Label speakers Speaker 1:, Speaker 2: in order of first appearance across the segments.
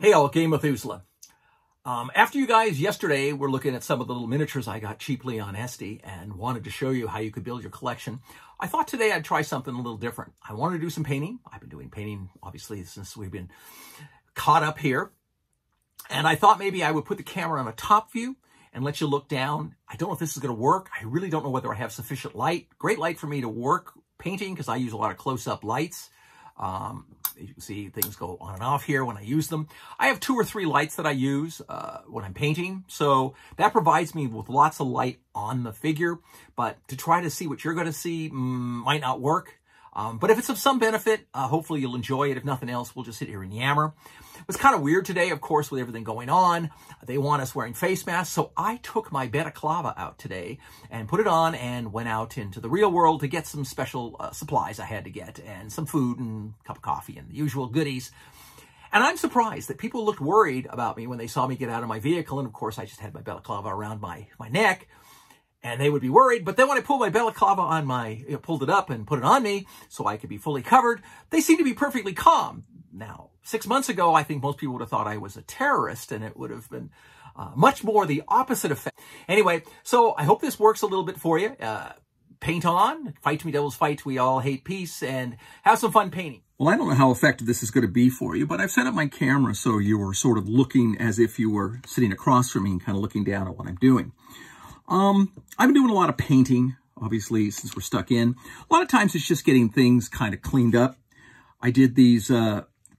Speaker 1: Hey all, Game Methuselah. After you guys yesterday were looking at some of the little miniatures I got cheaply on Etsy and wanted to show you how you could build your collection, I thought today I'd try something a little different. I wanted to do some painting. I've been doing painting, obviously, since we've been caught up here. And I thought maybe I would put the camera on a top view and let you look down. I don't know if this is going to work. I really don't know whether I have sufficient light. Great light for me to work painting because I use a lot of close-up lights. You can see things go on and off here when I use them. I have 2 or 3 lights that I use when I'm painting, so that provides me with lots of light on the figure, but to try to see what you're going to see might not work. But if it's of some benefit, hopefully you'll enjoy it. If nothing else, we'll just sit here and yammer. It was kind of weird today, of course, with everything going on. They want us wearing face masks, so I took my balaclava out today and put it on and went out into the real world to get some special supplies I had to get and some food and a cup of coffee and the usual goodies. And I'm surprised that people looked worried about me when they saw me get out of my vehicle. And of course, I just had my balaclava around my neck. And they would be worried. But then when I pulled my balaclava on pulled it up and put it on me so I could be fully covered, they seemed to be perfectly calm. Now, 6 months ago, I think most people would have thought I was a terrorist, and it would have been much more the opposite effect. Anyway, so I hope this works a little bit for you. Paint on, fight me devils fight, we all hate peace, and have some fun painting.
Speaker 2: Well, I don't know how effective this is going to be for you, but I've set up my camera so you're sort of looking as if you were sitting across from me and kind of looking down at what I'm doing. I've been doing a lot of painting, obviously, since we're stuck in. A lot of times it's just getting things kind of cleaned up. I did these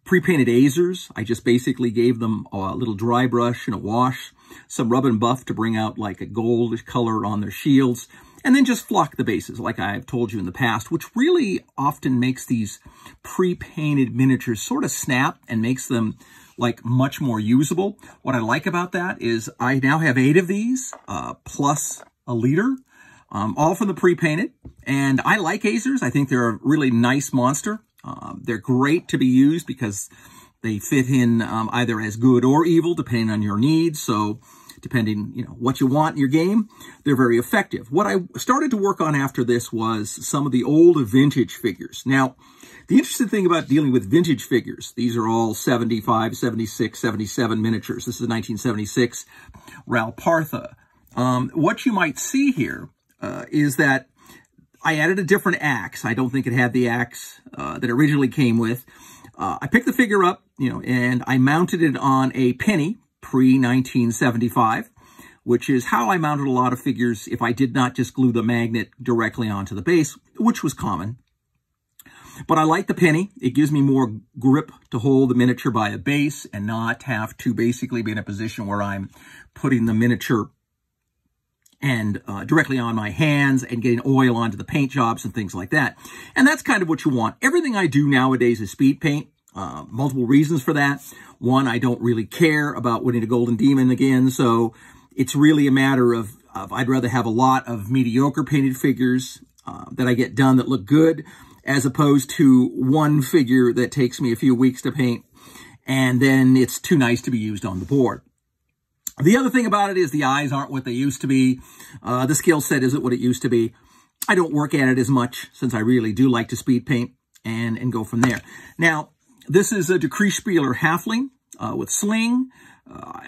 Speaker 2: pre-painted Azers. I just basically gave them a little dry brush and a wash, some rub and buff to bring out like a goldish color on their shields, and then just flock the bases, like I've told you in the past, which really often makes these pre-painted miniatures sort of snap and makes them like much more usable. What I like about that is I now have 8 of these, plus a liter, all from the pre-painted. And I like Azers. I think they're a really nice monster. They're great to be used because they fit in either as good or evil, depending on your needs. So depending, what you want in your game, they're very effective. What I started to work on after this was some of the old vintage figures. Now, the interesting thing about dealing with vintage figures, these are all 75, 76, 77 miniatures. This is 1976 Ral Partha. What you might see here is that I added a different axe. I don't think it had the axe that it originally came with. I picked the figure up, and I mounted it on a penny pre-1975, which is how I mounted a lot of figures if I did not just glue the magnet directly onto the base, which was common. But I like the penny. It gives me more grip to hold the miniature by a base and not have to basically be in a position where I'm putting the miniature and directly on my hands and getting oil onto the paint jobs and things like that. And that's kind of what you want. Everything I do nowadays is speed paint. Multiple reasons for that. One, I don't really care about winning a Golden Demon again, so it's really a matter of I'd rather have a lot of mediocre painted figures that I get done that look good, as opposed to one figure that takes me a few weeks to paint, and then it's too nice to be used on the board. The other thing about it is the eyes aren't what they used to be. The skill set isn't what it used to be. I don't work at it as much since I really do like to speed paint and go from there. Now, this is a Decreespieler Halfling with sling.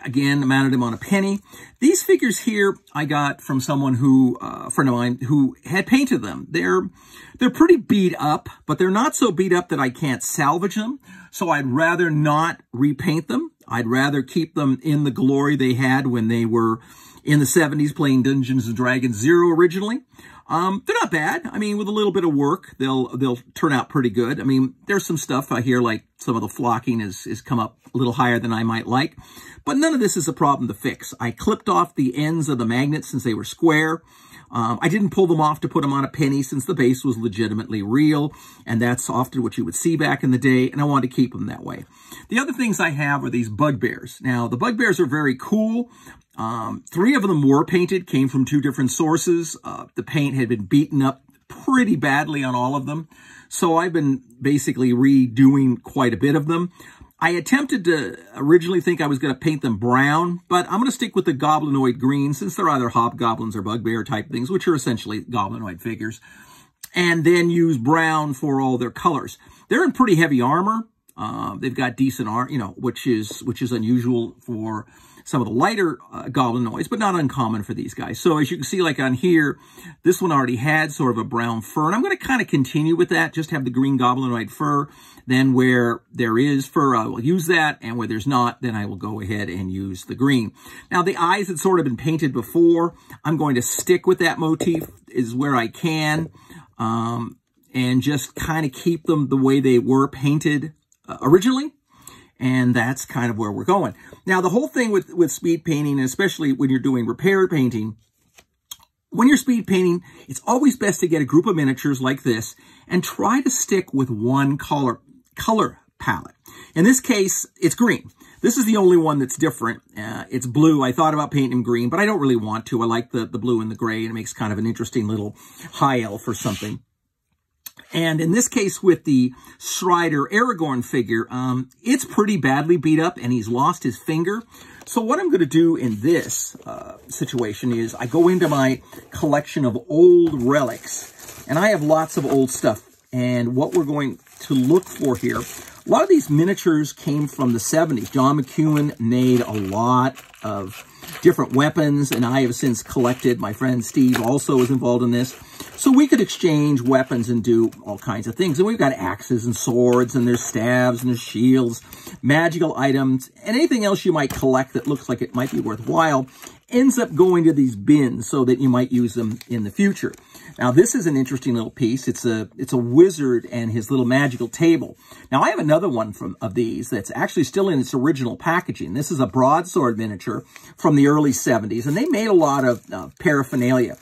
Speaker 2: Again, I mounted him on a penny. These figures here I got from someone who, a friend of mine, who had painted them. They're pretty beat up, but they're not so beat up that I can't salvage them. So I'd rather not repaint them. I'd rather keep them in the glory they had when they were in the 70s playing Dungeons & Dragons 0 originally. They're not bad. I mean, with a little bit of work, they'll turn out pretty good. I mean, there's some stuff I hear, like some of the flocking is come up a little higher than I might like, but none of this is a problem to fix. I clipped off the ends of the magnets since they were square. I didn't pull them off to put them on a penny since the base was legitimately real, and that's often what you would see back in the day, and I wanted to keep them that way. The other things I have are these bugbears. Now, the bugbears are very cool. 3 of them were painted, came from 2 different sources. The paint had been beaten up pretty badly on all of them, so I've been basically redoing quite a bit of them. I attempted to originally think I was going to paint them brown, but I'm going to stick with the goblinoid green since they're either hobgoblins or bugbear type things, which are essentially goblinoid figures, and then use brown for all their colors. They're in pretty heavy armor. They've got decent art, which is unusual for some of the lighter goblinoids, but not uncommon for these guys. So as you can see, like on here, this one already had sort of a brown fur, and I'm going to kind of continue with that, just have the green goblinoid fur. Then where there is fur, I will use that, and where there's not, then I will go ahead and use the green. Now, the eyes had sort of been painted before. I'm going to stick with that motif is where I can, and just kind of keep them the way they were painted originally. And that's kind of where we're going. Now, the whole thing with speed painting, especially when you're doing repair painting, when you're speed painting, it's always best to get a group of miniatures like this and try to stick with one color palette. In this case, it's green. This is the only one that's different. It's blue. I thought about painting him green, but I don't really want to. I like the blue and the gray, and it makes kind of an interesting little high elf or something. And in this case, with the Strider Aragorn figure, it's pretty badly beat up, and he's lost his finger. So what I'm going to do in this situation is I go into my collection of old relics, and I have lots of old stuff. And what we're going to look for here, a lot of these miniatures came from the 70s. John McEwen made a lot of different weapons, and I have since collected. My friend Steve also was involved in this. So we could exchange weapons and do all kinds of things. And we've got axes and swords, and there's staves, and there's shields, magical items, and anything else you might collect that looks like it might be worthwhile ends up going to these bins so that you might use them in the future. Now, this is an interesting little piece. It's a wizard and his little magical table. Now, I have another one of these that's actually still in its original packaging. This is a broadsword miniature from the early 70s, and they made a lot of paraphernalia.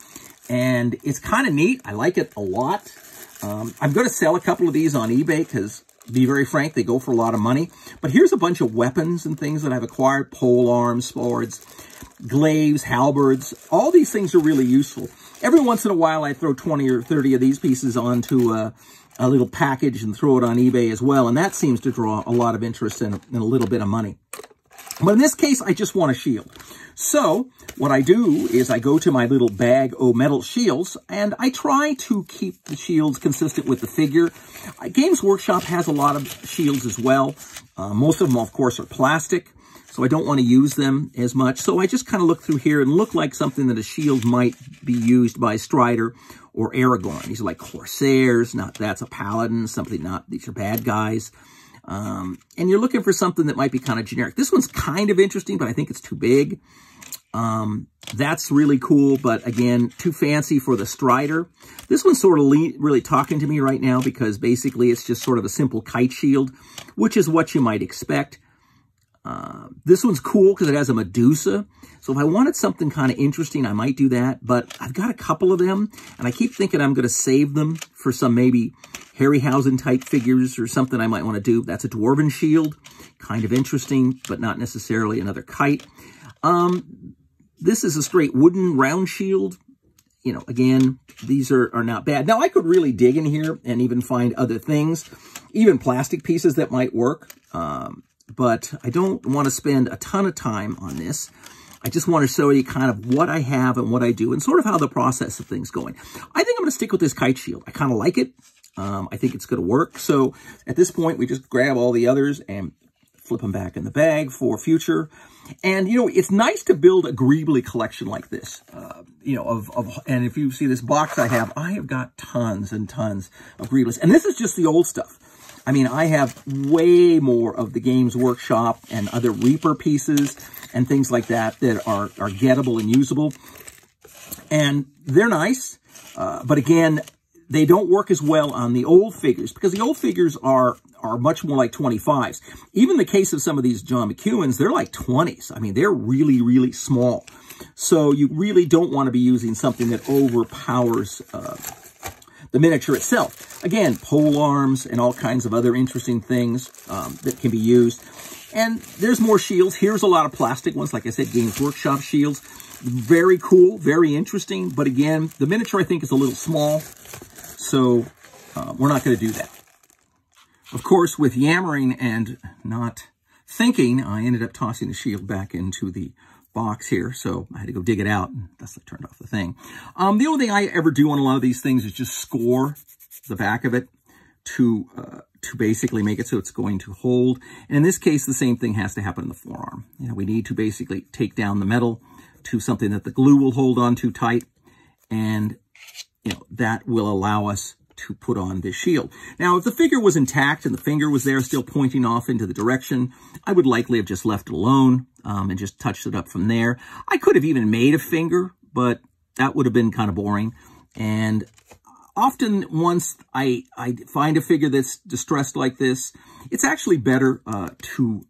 Speaker 2: And it's kind of neat. I like it a lot. I'm going to sell a couple of these on eBay because, to be very frank, they go for a lot of money. But here's a bunch of weapons and things that I've acquired. Pole arms, swords, glaives, halberds. All these things are really useful. Every once in a while, I throw 20 or 30 of these pieces onto a little package and throw it on eBay as well. And that seems to draw a lot of interest and a little bit of money. But in this case, I just want a shield. So what I do is I go to my little bag of metal shields, and I try to keep the shields consistent with the figure. Games Workshop has a lot of shields as well. Most of them, of course, are plastic, so I don't want to use them as much. So I just kind of look through here and look like something that a shield might be used by Strider or Aragorn. These are like Corsairs, that's a Paladin, something not, these are bad guys. And you're looking for something that might be kind of generic. This one's kind of interesting, but I think it's too big. That's really cool, but again, too fancy for the Strider. This one's sort of really talking to me right now because basically it's just sort of a simple kite shield, which is what you might expect. This one's cool because it has a Medusa. So if I wanted something kind of interesting, I might do that. But I've got a couple of them, and I keep thinking I'm going to save them for some maybe Harryhausen type figures or something I might want to do. That's a Dwarven shield. Kind of interesting, but not necessarily another kite. This is a straight wooden round shield. You know, again, these are not bad. Now, I could really dig in here and even find other things, even plastic pieces that might work. But I don't want to spend a ton of time on this. I just want to show you kind of what I have and what I do and sort of how the process of things going. I think I'm going to stick with this kite shield. I kind of like it. I think it's going to work. So at this point, we just grab all the others and flip them back in the bag for future. And, you know, it's nice to build a Greebly collection like this, you know, and if you see this box I have got tons and tons of Greeblys. And this is just the old stuff. I mean, I have way more of the Games Workshop and other Reaper pieces and things like that that are gettable and usable. And they're nice, but again, they don't work as well on the old figures because the old figures are much more like 25s. Even in the case of some of these John McEwens, they're like 20s. I mean, they're really, really small. So you really don't want to be using something that overpowers the miniature itself. Again, pole arms and all kinds of other interesting things that can be used. And there's more shields. Here's a lot of plastic ones. Like I said, Games Workshop shields. Very cool, very interesting. But again, the miniature, I think, is a little small. So we're not going to do that. Of course, with yammering and not thinking, I ended up tossing the shield back into the box here. So I had to go dig it out. And thus I turned off the thing. The only thing I ever do on a lot of these things is just score the back of it to to basically make it so it's going to hold. And in this case, the same thing has to happen in the forearm. You know, we need to basically take down the metal to something that the glue will hold on to tight, and you know, that will allow us to put on this shield. Now, if the figure was intact and the finger was there still pointing off into the direction, I would likely have just left it alone and just touched it up from there. I could have even made a finger, but that would have been kind of boring. And often once I find a figure that's distressed like this, it's actually better to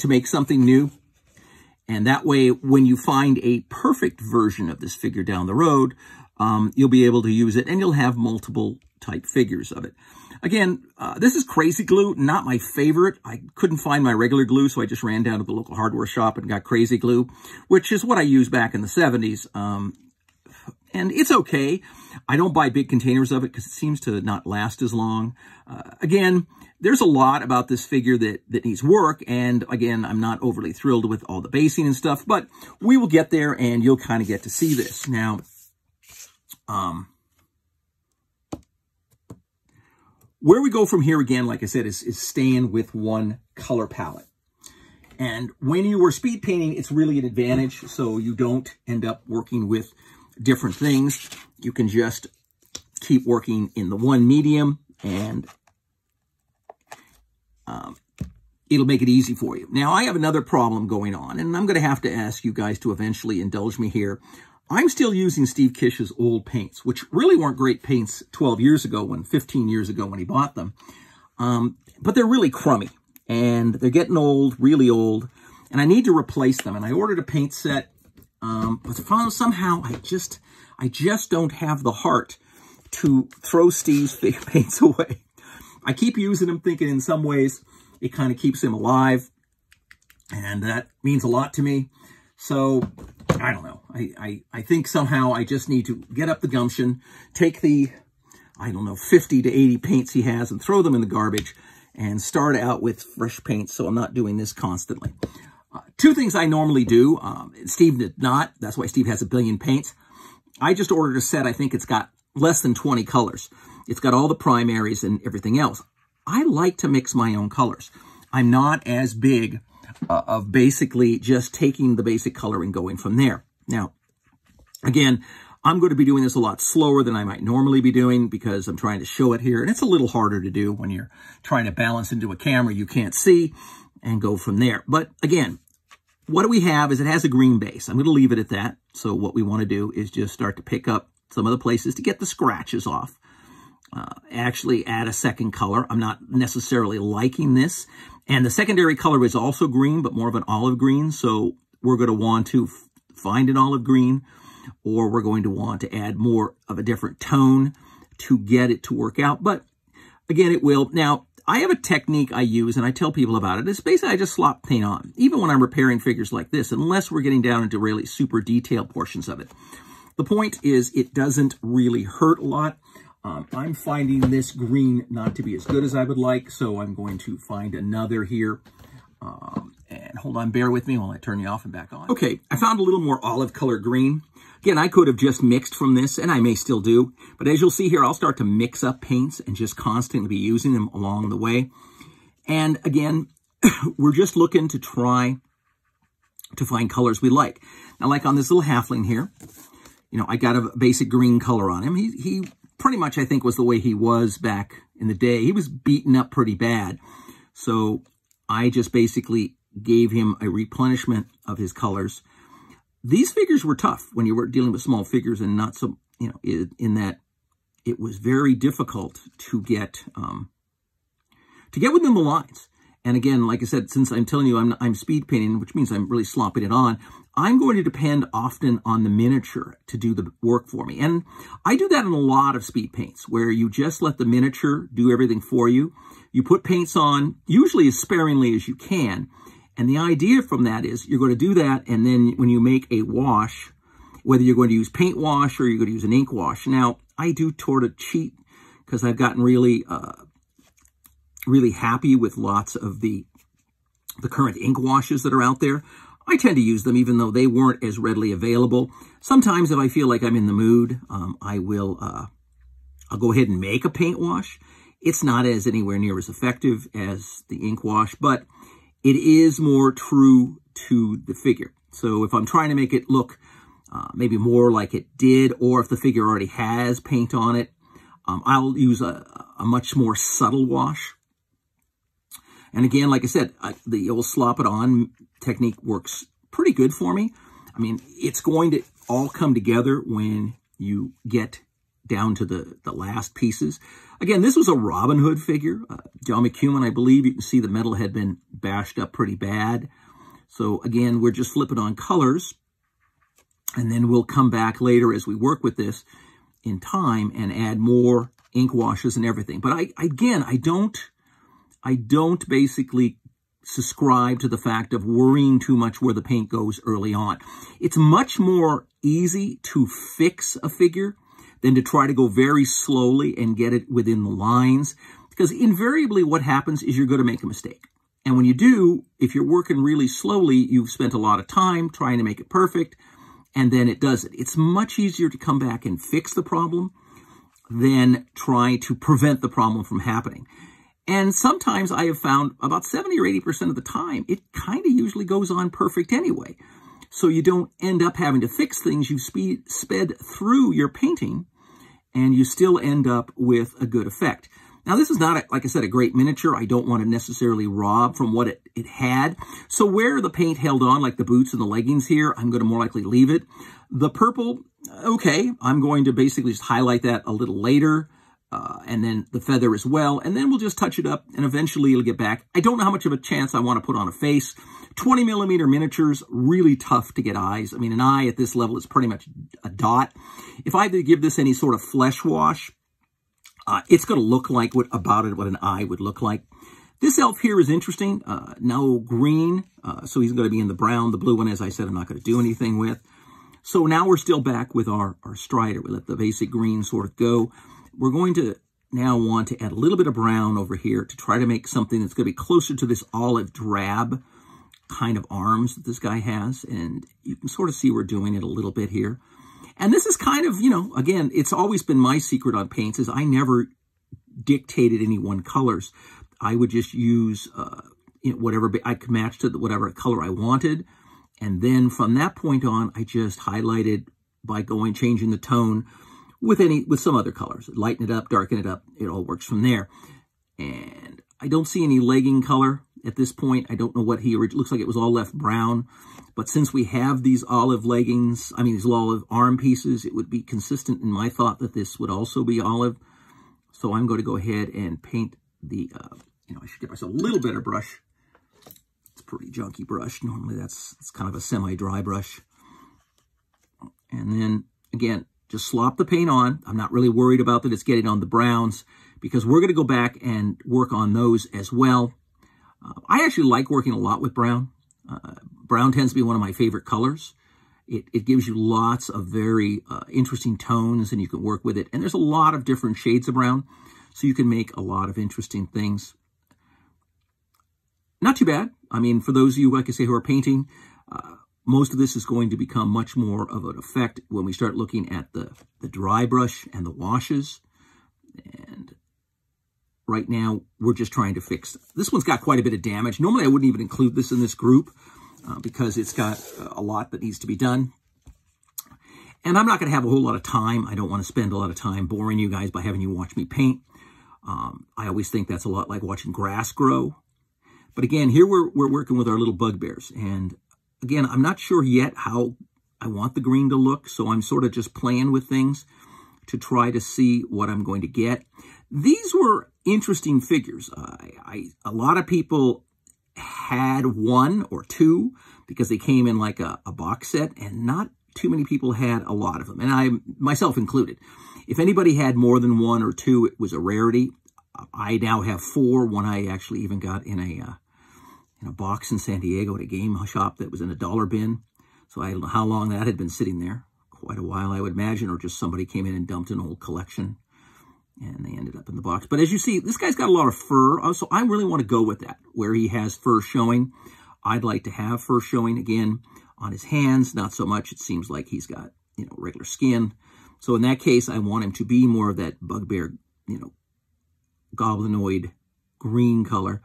Speaker 2: make something new. And that way, when you find a perfect version of this figure down the road, you'll be able to use it, and you'll have multiple type figures of it. Again, this is Crazy Glue, not my favorite. I couldn't find my regular glue, so I just ran down to the local hardware shop and got Crazy Glue, which is what I used back in the 70s. And it's okay. I don't buy big containers of it because it seems to not last as long. Again, there's a lot about this figure that needs work. And again, I'm not overly thrilled with all the basing and stuff, but we will get there and you'll kind of get to see this. Now, where we go from here, again, like I said, is staying with one color palette. And when you are speed painting, it's really an advantage, so you don't end up working with different things. You can just keep working in the one medium, and it'll make it easy for you. Now, I have another problem going on, and I'm going to have to ask you guys to eventually indulge me here. I'm still using Steve Kish's old paints, which really weren't great paints 15 years ago when he bought them. But they're really crummy, and they're getting old, really old, and I need to replace them. And I ordered a paint set, but somehow I just don't have the heart to throw Steve's paints away. I keep using them, thinking in some ways it kind of keeps him alive, and that means a lot to me. So I don't know. I think somehow I just need to get up the gumption, take the, I don't know, 50 to 80 paints he has and throw them in the garbage and start out with fresh paints, so I'm not doing this constantly. Two things I normally do. Steve did not. That's why Steve has a billion paints. I just ordered a set. I think it's got less than 20 colors. It's got all the primaries and everything else. I like to mix my own colors. I'm not as big of basically just taking the basic color and going from there. Now, again, I'm going to be doing this a lot slower than I might normally be doing because I'm trying to show it here. And it's a little harder to do when you're trying to balance into a camera you can't see and go from there. But again, what we have is it has a green base. I'm going to leave it at that. So what we want to do is just start to pick up some of the places to get the scratches off. Actually add a second color. I'm not necessarily liking this. And the secondary color is also green, but more of an olive green. So we're going to want to find an olive green, or we're going to want to add more of a different tone to get it to work out. But again, it will. Now, I have a technique I use, and I tell people about it. It's basically I just slop paint on, even when I'm repairing figures like this, unless we're getting down into really super detailed portions of it. The point is it doesn't really hurt a lot. I'm finding this green not to be as good as I would like, so I'm going to find another here. And hold on, bear with me while I turn you off and back on. Okay, I found a little more olive color green. Again, I could have just mixed from this, and I may still do. But as you'll see here, I'll start to mix up paints and just constantly be using them along the way. And again, we're just looking to try to find colors we like. Now, like on this little halfling here, you know, I got a basic green color on him. He pretty much, I think, was the way he was back in the day. He was beaten up pretty bad. So I just basically gave him a replenishment of his colors. These figures were tough when you were dealing with small figures, and not so, you know, in that it was very difficult to get within the lines. And again, like I said, since I'm telling you I'm speed painting, which means I'm really slopping it on, I'm going to depend often on the miniature to do the work for me. And I do that in a lot of speed paints, where you just let the miniature do everything for you. You put paints on, usually as sparingly as you can. And the idea from that is you're going to do that, and then when you make a wash, whether you're going to use paint wash or you're going to use an ink wash. Now, I do sort of cheat because I've gotten really happy with lots of the current ink washes that are out there. I tend to use them even though they weren't as readily available. Sometimes if I feel like I'm in the mood, I'll go ahead and make a paint wash. It's not as anywhere near as effective as the ink wash, but it is more true to the figure. So if I'm trying to make it look maybe more like it did, or if the figure already has paint on it, I'll use a much more subtle wash. And again, like I said, the old slop it on technique works pretty good for me. I mean, it's going to all come together when you get down to the last pieces. Again, this was a Robin Hood figure. John McEwen, I believe. You can see the metal had been bashed up pretty bad. So again, we're just flipping on colors. And then we'll come back later as we work with this in time and add more ink washes and everything. But I don't basically subscribe to the fact of worrying too much where the paint goes early on. It's much more easy to fix a figure than to try to go very slowly and get it within the lines, because invariably what happens is you're going to make a mistake. And when you do, if you're working really slowly, you've spent a lot of time trying to make it perfect, and then it does it. It's much easier to come back and fix the problem than try to prevent the problem from happening. And sometimes I have found about 70 or 80% of the time, it kind of usually goes on perfect anyway. So you don't end up having to fix things. You've sped through your painting, and you still end up with a good effect. Now, this is not, like I said, a great miniature. I don't want to necessarily rob from what it had. So where the paint held on, like the boots and the leggings here, I'm going to more likely leave it. The purple, okay, I'm going to basically just highlight that a little later. And then the feather as well. And then we'll just touch it up, and eventually it'll get back. I don't know how much of a chance I want to put on a face. 20mm miniatures, really tough to get eyes. I mean, an eye at this level is pretty much a dot. If I had to give this any sort of flesh wash, it's going to look like what an eye would look like. This elf here is interesting. Now green, so he's going to be in the brown. The blue one, as I said, I'm not going to do anything with. So now we're still back with our Strider. We let the basic green sort of go. We're going to now want to add a little bit of brown over here to try to make something that's going to be closer to this olive drab kind of arms that this guy has. And you can sort of see we're doing it a little bit here. And this is kind of, you know, again, it's always been my secret on paints is I never dictated any one colors. I would just use you know, whatever I could match to whatever color I wanted. And then from that point on, I just highlighted by changing the tone with some other colors. Lighten it up, darken it up. It all works from there. And I don't see any legging color at this point. I don't know what it looks like it was all left brown. But since we have these olive leggings, these olive arm pieces, it would be consistent in my thought that this would also be olive. So I'm going to go ahead and paint the, I should get myself a little better brush. It's a pretty junky brush. Normally it's kind of a semi-dry brush. And then, again, just slop the paint on. I'm not really worried about that it's getting on the browns because we're going to go back and work on those as well. I actually like working a lot with brown. Brown tends to be one of my favorite colors. It gives you lots of very interesting tones, and you can work with it. And there's a lot of different shades of brown, so you can make a lot of interesting things. Not too bad. For those of you, like I say, who are painting, most of this is going to become much more of an effect when we start looking at the dry brush and the washes. And right now, we're just trying to fix. This one's got quite a bit of damage. Normally, I wouldn't even include this in this group because it's got a lot that needs to be done. And I'm not going to have a whole lot of time. I don't want to spend a lot of time boring you guys by having you watch me paint. I always think that's a lot like watching grass grow. But again, here we're working with our little bugbears. And again, I'm not sure yet how I want the green to look. So I'm sort of just playing with things to try to see what I'm going to get. These were interesting figures. A lot of people had one or two because they came in like a box set, and not too many people had a lot of them, and I myself included. If anybody had more than one or two, it was a rarity. I now have 4. One I actually even got in a box in San Diego at a game shop that was in a dollar bin. So I don't know how long that had been sitting there. Quite a while, I would imagine, or just somebody came in and dumped an old collection and they ended up in the box. But as you see, this guy's got a lot of fur, so I really want to go with that. Where he has fur showing, I'd like to have fur showing again on his hands. Not so much. It seems like he's got, regular skin. So in that case, I want him to be more of that bugbear, goblinoid green color.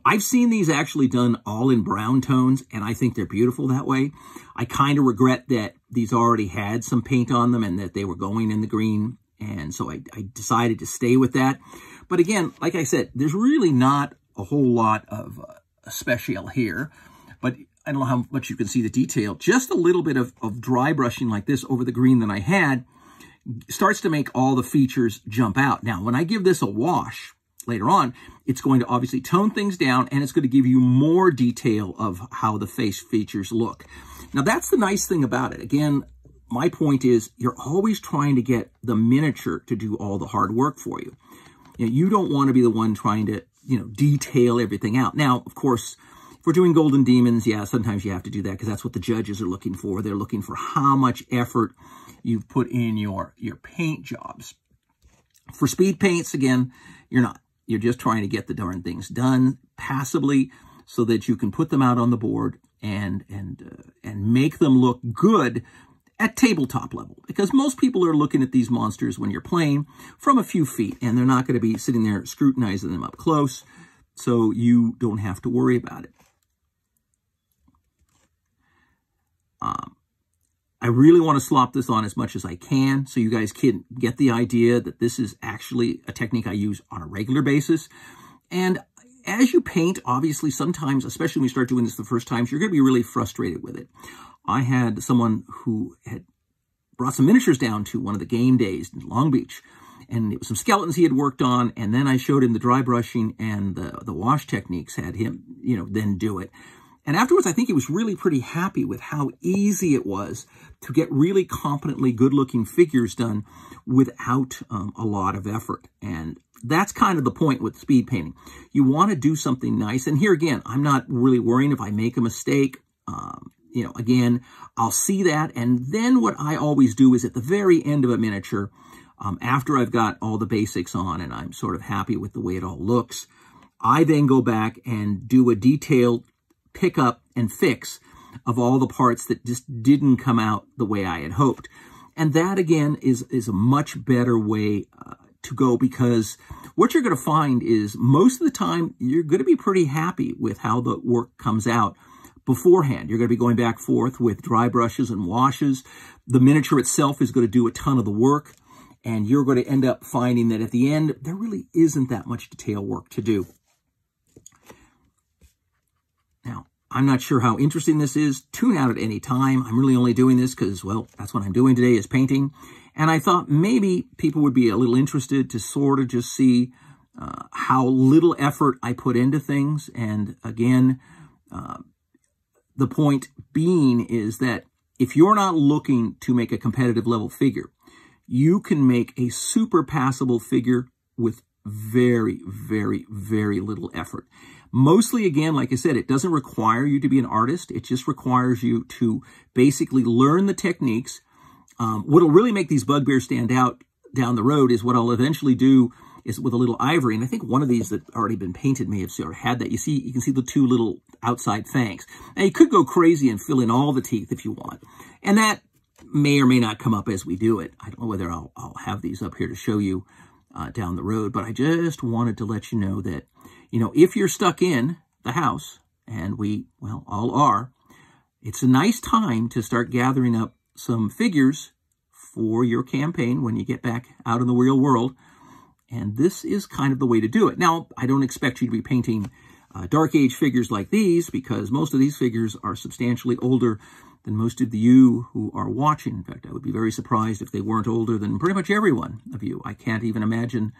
Speaker 2: I've seen these actually done all in brown tones, and I think they're beautiful that way. I kind of regret that these already had some paint on them and that they were going in the green, and so I decided to stay with that. But again, like I said, there's really not a whole lot of special here, but I don't know how much you can see the detail. Just a little bit of dry brushing like this over the green that I had starts to make all the features jump out. Now, when I give this a wash later on, it's going to obviously tone things down, and it's going to give you more detail of how the face features look. Now, that's the nice thing about it. Again, my point is you're always trying to get the miniature to do all the hard work for you. You don't want to be the one trying to, detail everything out. Now, of course, if we're doing Golden Demons, yeah, sometimes you have to do that because that's what the judges are looking for. They're looking for how much effort you've put in your paint jobs. For speed paints, again, you're not. You're just trying to get the darn things done passably so that you can put them out on the board and make them look good at tabletop level. Because most people are looking at these monsters when you're playing from a few feet, and they're not going to be sitting there scrutinizing them up close, so you don't have to worry about it. I really want to slop this on as much as I can so you guys can get the idea that this is actually a technique I use on a regular basis. And as you paint, obviously, sometimes, especially when you start doing this the first times, you're going to be really frustrated with it. I had someone who had brought some miniatures down to one of the game days in Long Beach, and it was some skeletons he had worked on, and then I showed him the dry brushing and the wash techniques, had him, then do it. And afterwards, I think he was really pretty happy with how easy it was to get really competently good-looking figures done without a lot of effort. And that's kind of the point with speed painting. You want to do something nice. And here again, I'm not really worrying if I make a mistake. Again, I'll see that. And then what I always do is at the very end of a miniature, after I've got all the basics on and I'm sort of happy with the way it all looks, I then go back and do a detailed pick up and fix of all the parts that just didn't come out the way I had hoped. And that, again, is a much better way to go, because what you're going to find is most of the time you're going to be pretty happy with how the work comes out beforehand. You're going to be going back and forth with dry brushes and washes. The miniature itself is going to do a ton of the work, and you're going to end up finding that at the end, there really isn't that much detail work to do. Now, I'm not sure how interesting this is. Tune out at any time. I'm really only doing this because, well, that's what I'm doing today is painting. And I thought maybe people would be a little interested to sort of just see how little effort I put into things. And again, the point being is that if you're not looking to make a competitive level figure, you can make a super passable figure with very, very, very little effort. Mostly, again, like I said, it doesn't require you to be an artist. It just requires you to basically learn the techniques. What'll really make these bugbears stand out down the road is what I'll eventually do is with a little ivory. And I think one of these that already been painted may have already had that. You can see the two little outside fangs. Now, you could go crazy and fill in all the teeth if you want. And that may or may not come up as we do it. I don't know whether I'll have these up here to show you down the road. But I just wanted to let you know that, if you're stuck in the house, and we, well, all are, it's a nice time to start gathering up some figures for your campaign when you get back out in the real world. And this is kind of the way to do it. Now, I don't expect you to be painting Dark Age figures like these, because most of these figures are substantially older than most of you who are watching. In fact, I would be very surprised if they weren't older than pretty much every one of you. I can't even imagine.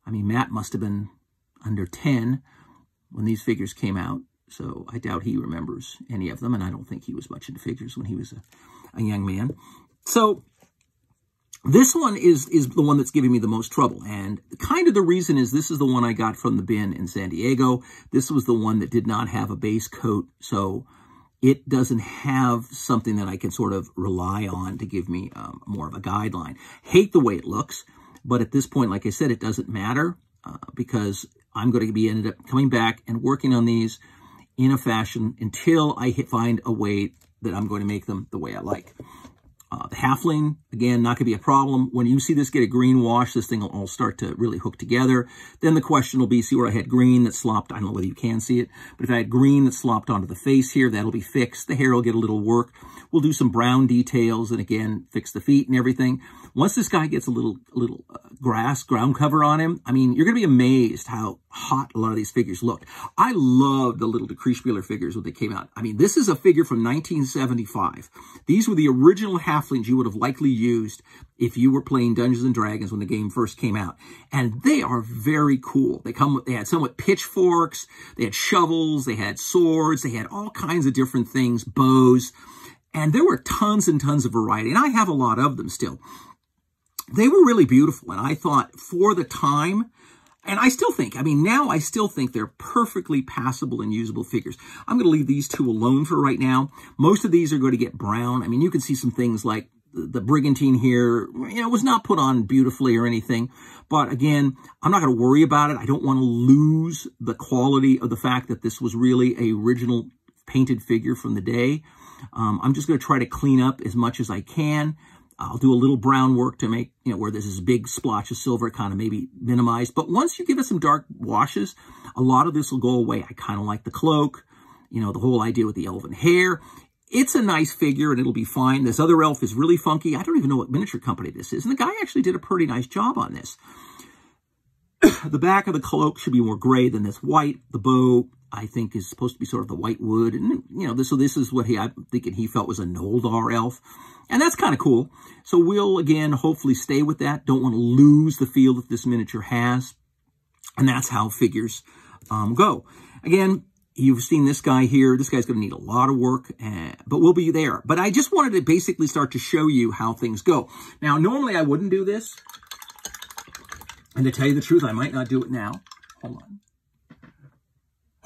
Speaker 2: I mean, Matt must have been under 10 when these figures came out, so I doubt he remembers any of them, and I don't think he was much into figures when he was a young man. So this one is the one that's giving me the most trouble, and kind of the reason is this is the one I got from the bin in San Diego. This was the one that did not have a base coat, so it doesn't have something that I can sort of rely on to give me more of a guideline. Hate the way it looks, but at this point, like I said, it doesn't matter because I'm going to be ended up coming back and working on these in a fashion until I find a way that I'm going to make them the way I like. The halfling, again, not going to be a problem. When you see this get a green wash, this thing will all start to really hook together. Then the question will be, see where I had green that slopped? I don't know whether you can see it, but if I had green that slopped onto the face here, that'll be fixed. The hair will get a little work. We'll do some brown details and again, fix the feet and everything. Once this guy gets a little grass, ground cover on him, I mean, you're going to be amazed how hot a lot of these figures looked. I loved the little Decreespieler figures when they came out. I mean, this is a figure from 1975. These were the original halflings you would have likely used if you were playing Dungeons and Dragons when the game first came out. And they are very cool. They had some with pitchforks, they had shovels, they had swords, they had all kinds of different things, bows. And there were tons and tons of variety. And I have a lot of them still. They were really beautiful. And I thought for the time, and I still think, I mean, now I still think they're perfectly passable and usable figures. I'm going to leave these two alone for right now. Most of these are going to get brown. I mean, you can see some things like the Brigantine here, you know, was not put on beautifully or anything. But again, I'm not going to worry about it. I don't want to lose the quality of the fact that this was really an original painted figure from the day. I'm just going to try to clean up as much as I can. I'll do a little brown work to make, you know, where there's this big splotch of silver kind of maybe minimized. But once you give it some dark washes, a lot of this will go away. I kind of like the cloak, you know, the whole idea with the elven hair. It's a nice figure and it'll be fine. This other elf is really funky. I don't even know what miniature company this is. And the guy actually did a pretty nice job on this. The back of the cloak should be more gray than this white. The bow, I think, is supposed to be sort of the white wood. And, you know, so this is what I'm thinking he felt was a Noldor elf. And that's kind of cool. So we'll, again, hopefully stay with that. Don't want to lose the feel that this miniature has. And that's how figures go. Again, you've seen this guy here. This guy's going to need a lot of work, but we'll be there. But I just wanted to basically start to show you how things go. Now, normally I wouldn't do this. And to tell you the truth, I might not do it now. Hold on.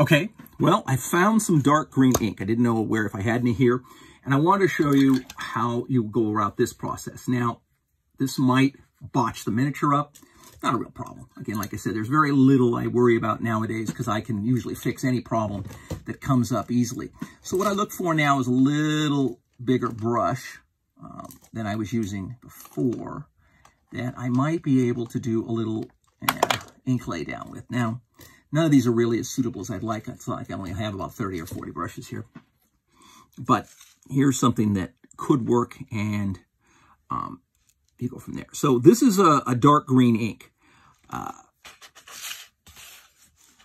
Speaker 2: Okay, well, I found some dark green ink. I didn't know where, if I had any here. And I wanted to show you how you go about this process. Now, this might botch the miniature up. Not a real problem. Again, like I said, there's very little I worry about nowadays because I can usually fix any problem that comes up easily. So what I look for now is a little bigger brush than I was using before that I might be able to do a little ink lay down with. Now, none of these are really as suitable as I'd like. It's like I only have about 30 or 40 brushes here. But here's something that could work, and you go from there. So this is a dark green ink.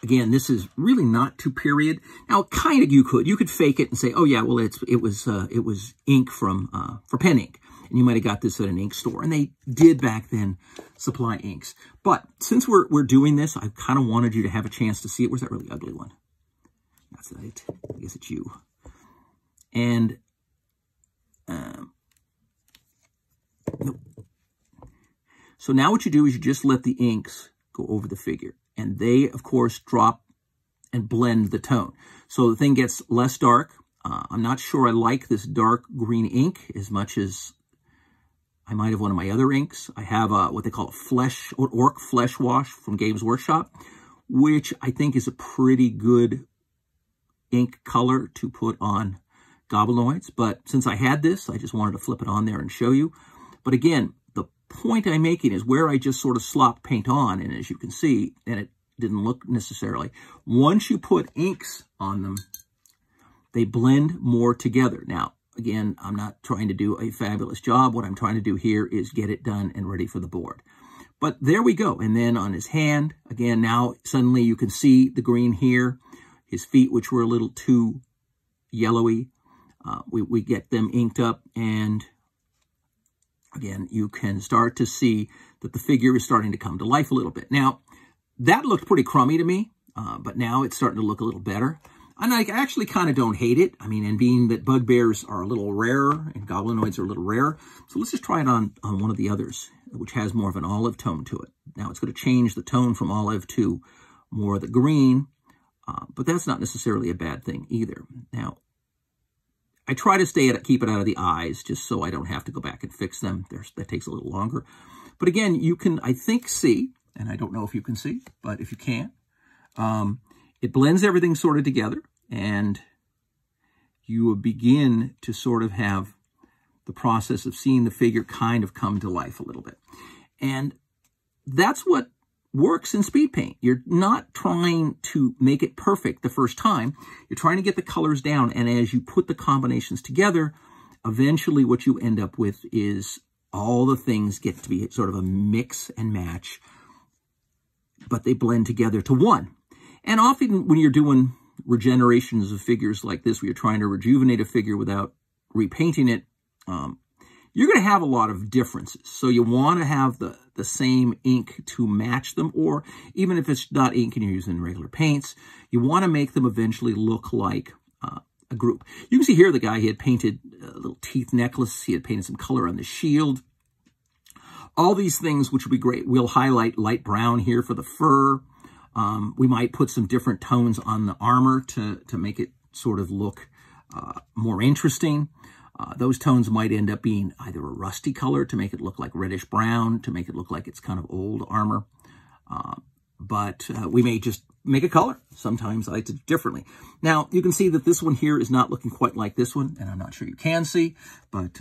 Speaker 2: Again, this is really not too period. Now, kind of you could fake it and say, oh yeah, well it was ink from for pen ink, and you might have got this at an ink store, and they did back then supply inks. But since we're doing this, I kind of wanted you to have a chance to see it. Where's that really ugly one? That's it. I guess it's you. And nope. So now what you do is you just let the inks go over the figure. And they, of course, drop and blend the tone. So the thing gets less dark. I'm not sure I like this dark green ink as much as I might have one of my other inks. I have what they call a orc flesh wash from Games Workshop, which I think is a pretty good ink color to put on Goblinoids. But since I had this, I just wanted to flip it on there and show you. But again, the point I'm making is where I just sort of slopped paint on, and as you can see, and it didn't look necessarily. Once you put inks on them, they blend more together. Now, again, I'm not trying to do a fabulous job. What I'm trying to do here is get it done and ready for the board. But there we go. And then on his hand, again, now suddenly you can see the green here. His feet, which were a little too yellowy, we get them inked up, and again, you can start to see that the figure is starting to come to life a little bit. Now, that looked pretty crummy to me, but now it's starting to look a little better. And I actually kind of don't hate it. I mean, and being that bugbears are a little rarer and goblinoids are a little rarer. So let's just try it on one of the others, which has more of an olive tone to it. Now, it's going to change the tone from olive to more of the green, but that's not necessarily a bad thing either. Now, I try to keep it out of the eyes just so I don't have to go back and fix them. That takes a little longer. But again, you can, I think, see, and I don't know if you can see, but if you can, it blends everything sort of together, and you will begin to sort of have the process of seeing the figure kind of come to life a little bit. And that's what works in speed paint. You're not trying to make it perfect the first time. You're trying to get the colors down. And as you put the combinations together, eventually what you end up with is all the things get to be sort of a mix and match, but they blend together to one. And often when you're doing regenerations of figures like this, where you're trying to rejuvenate a figure without repainting it, you're going to have a lot of differences. So you want to have the same ink to match them, or even if it's not ink and you're using regular paints, you want to make them eventually look like a group. You can see here the guy, he had painted a little teeth necklace. He had painted some color on the shield. All these things, which would be great. We'll highlight light brown here for the fur. We might put some different tones on the armor to make it sort of look more interesting. Those tones might end up being either a rusty color to make it look like reddish brown, to make it look like it's kind of old armor. But we may just make a color. Sometimes I like to do differently. Now, you can see that this one here is not looking quite like this one, and I'm not sure you can see, but,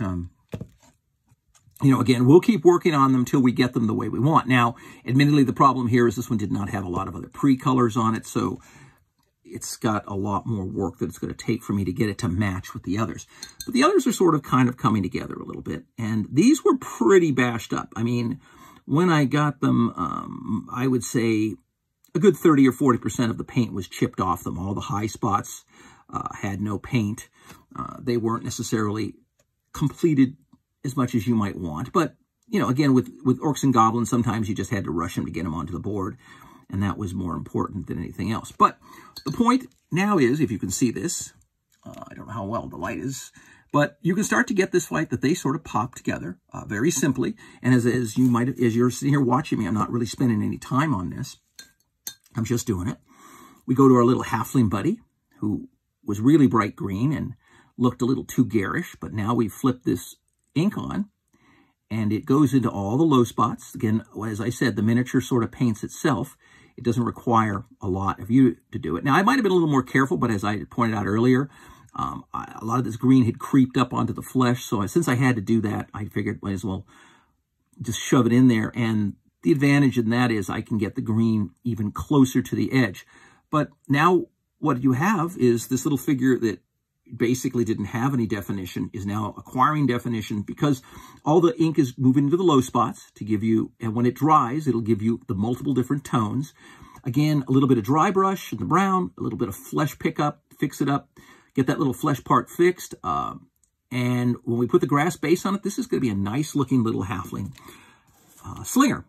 Speaker 2: you know, again, we'll keep working on them till we get them the way we want. Now, admittedly, the problem here is this one did not have a lot of other pre-colors on it, so it's got a lot more work that it's going to take for me to get it to match with the others. But the others are sort of kind of coming together a little bit, and these were pretty bashed up. I mean, when I got them, I would say a good 30 or 40% of the paint was chipped off them. All the high spots had no paint. They weren't necessarily completed as much as you might want. But, you know, again, with Orcs and Goblins, sometimes you just had to rush them to get them onto the board, and that was more important than anything else. But the point now is, if you can see this, I don't know how well the light is, but you can start to get this light that they sort of pop together very simply. And as you're sitting here watching me, I'm not really spending any time on this. I'm just doing it. We go to our little halfling buddy, who was really bright green and looked a little too garish, but now we've flipped this ink on, and it goes into all the low spots. Again, as I said, the miniature sort of paints itself. It doesn't require a lot of you to do it. Now, I might have been a little more careful, but as I pointed out earlier, a lot of this green had creeped up onto the flesh, so since I had to do that, I figured might as well just shove it in there. And the advantage in that is I can get the green even closer to the edge. But now what you have is this little figure that basically didn't have any definition is now acquiring definition, because all the ink is moving into the low spots to give you, and when it dries, it'll give you the multiple different tones. Again, a little bit of dry brush in the brown, a little bit of flesh pickup, fix it up, get that little flesh part fixed. And when we put the grass base on it, this is going to be a nice looking little halfling slinger.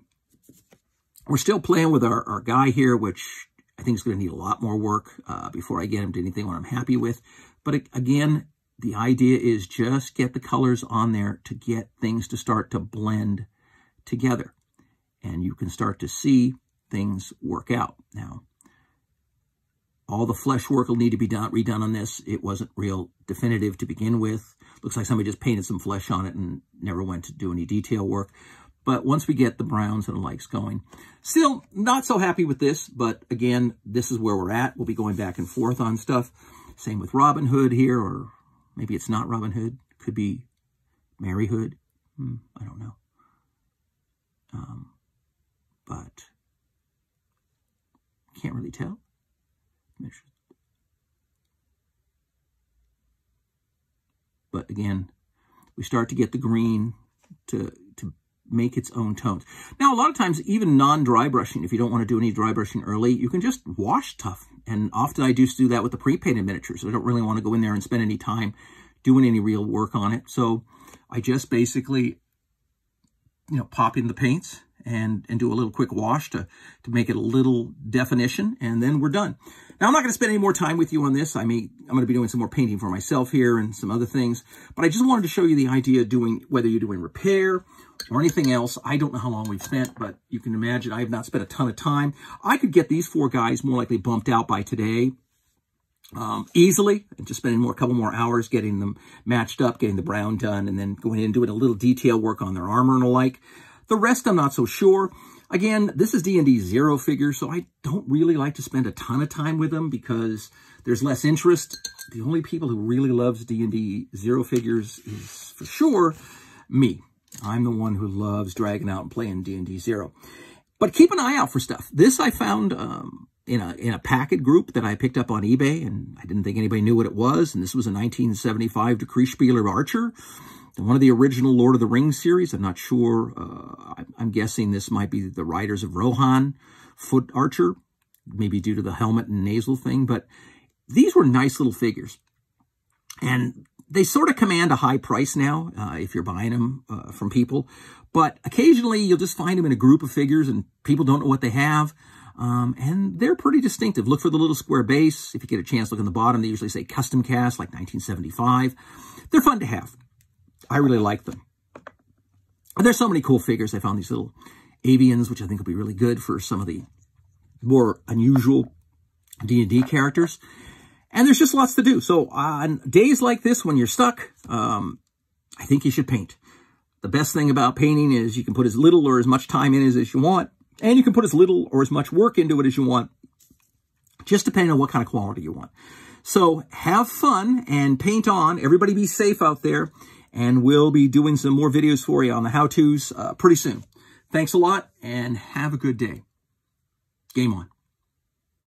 Speaker 2: We're still playing with our guy here, which I think is going to need a lot more work before I get him to anything what I'm happy with. But again, the idea is just get the colors on there to get things to start to blend together. And you can start to see things work out. Now, all the flesh work will need to be redone on this. It wasn't real definitive to begin with. Looks like somebody just painted some flesh on it and never went to do any detail work. But once we get the browns and the likes going, still not so happy with this. But again, this is where we're at. We'll be going back and forth on stuff. Same with Robin Hood here, or maybe it's not Robin Hood. Could be Mary Hood. I don't know. But can't really tell. But again, we start to get the green to make its own tones. Now, a lot of times, even non-dry brushing, if you don't want to do any dry brushing early, you can just wash stuff. And often I do that with the pre-painted miniatures. I don't really want to go in there and spend any time doing any real work on it. So I just basically, you know, pop in the paints and do a little quick wash to make it a little definition, and then we're done. Now, I'm not going to spend any more time with you on this. I'm going to be doing some more painting for myself here and some other things, but I just wanted to show you the idea of doing, whether you're doing repair or anything else. I don't know how long we've spent, but you can imagine I have not spent a ton of time. I could get these four guys more likely bumped out by today easily, and just spending a couple more hours getting them matched up, getting the brown done, and then going in and doing a little detail work on their armor and the like. The rest, I'm not so sure. Again, this is D&D 0 figures, so I don't really like to spend a ton of time with them because there's less interest the only people who really loves D&D Zero figures is, for sure, me. I'm the one who loves dragging out and playing D&D Zero. But keep an eye out for stuff. This I found in a packet group that I picked up on eBay, and I didn't think anybody knew what it was. And this was a 1975 Decree Spieler Archer, one of the original Lord of the Rings series. I'm not sure. I'm guessing this might be the Riders of Rohan foot archer, maybe due to the helmet and nasal thing. But these were nice little figures. And they sort of command a high price now if you're buying them from people. But occasionally you'll just find them in a group of figures and people don't know what they have. And they're pretty distinctive. Look for the little square base. If you get a chance, look on the bottom. They usually say custom cast, like 1975. They're fun to have. I really like them. And there's so many cool figures. I found these little avians, which I think will be really good for some of the more unusual D&D characters. And there's just lots to do. So on days like this, when you're stuck, I think you should paint. The best thing about painting is you can put as little or as much time in as you want. And you can put as little or as much work into it as you want, just depending on what kind of quality you want. So have fun and paint on. Everybody be safe out there. And we'll be doing some more videos for you on the how-tos pretty soon. Thanks a lot and have a good day. Game on.